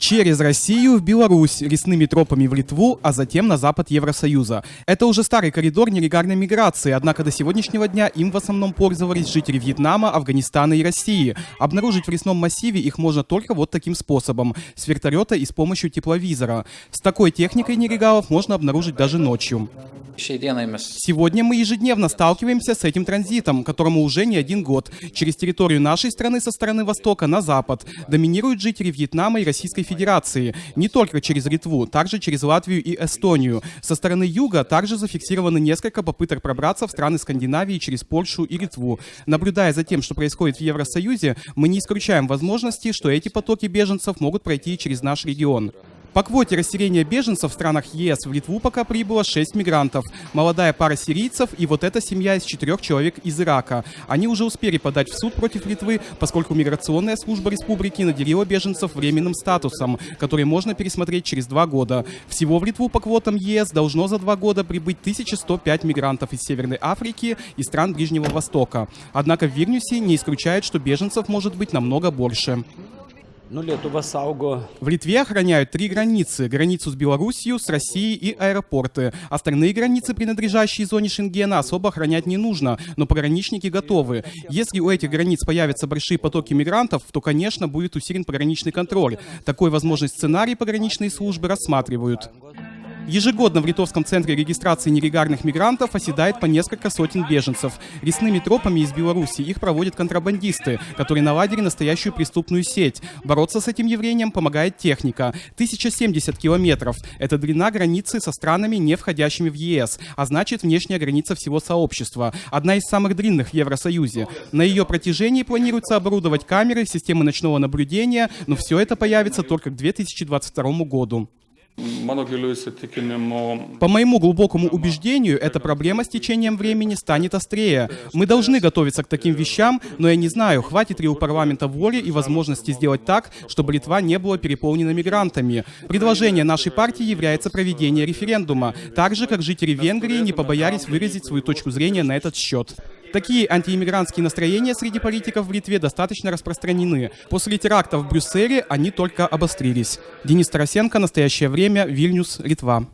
Через Россию в Беларусь, лесными тропами в Литву, а затем на запад Евросоюза. Это уже старый коридор нелегальной миграции, однако до сегодняшнего дня им в основном пользовались жители Вьетнама, Афганистана и России. Обнаружить в лесном массиве их можно только вот таким способом – с вертолета и с помощью тепловизора. С такой техникой нелегалов можно обнаружить даже ночью. Сегодня мы ежедневно сталкиваемся с этим транзитом, которому уже не один год. Через территорию нашей страны со стороны востока на запад доминируют жители Вьетнама и Российской Федерации. Не только через Литву, также через Латвию и Эстонию. Со стороны юга также зафиксировано несколько попыток пробраться в страны Скандинавии через Польшу и Литву. Наблюдая за тем, что происходит в Евросоюзе, мы не исключаем возможности, что эти потоки беженцев могут пройти через наш регион. По квоте расселения беженцев в странах ЕС в Литву пока прибыло 6 мигрантов. Молодая пара сирийцев и вот эта семья из 4 человек из Ирака. Они уже успели подать в суд против Литвы, поскольку миграционная служба республики наделила беженцев временным статусом, который можно пересмотреть через 2 года. Всего в Литву по квотам ЕС должно за 2 года прибыть 1105 мигрантов из Северной Африки и стран Ближнего Востока. Однако в Вильнюсе не исключает, что беженцев может быть намного больше. В Литве охраняют 3 границы. Границу с Белоруссией, с Россией и аэропорты. Остальные границы, принадлежащие зоне Шенгена, особо охранять не нужно, но пограничники готовы. Если у этих границ появятся большие потоки мигрантов, то, конечно, будет усилен пограничный контроль. Такой возможный сценарий пограничные службы рассматривают. Ежегодно в Литовском центре регистрации нелегальных мигрантов оседает по несколько сотен беженцев. Лесными тропами из Беларуси их проводят контрабандисты, которые наладили настоящую преступную сеть. Бороться с этим явлением помогает техника. 1070 километров – это длина границы со странами, не входящими в ЕС, а значит внешняя граница всего сообщества. Одна из самых длинных в Евросоюзе. На ее протяжении планируется оборудовать камеры, системы ночного наблюдения, но все это появится только к 2022 году. По моему глубокому убеждению, эта проблема с течением времени станет острее. Мы должны готовиться к таким вещам, но я не знаю, хватит ли у парламента воли и возможности сделать так, чтобы Литва не была переполнена мигрантами. Предложение нашей партии является проведение референдума, так же, как жители Венгрии не побоялись выразить свою точку зрения на этот счет. Такие антииммигрантские настроения среди политиков в Литве достаточно распространены. После терактов в Брюсселе они только обострились. Денис Тарасенко, «Настоящее время», Вильнюс, Литва.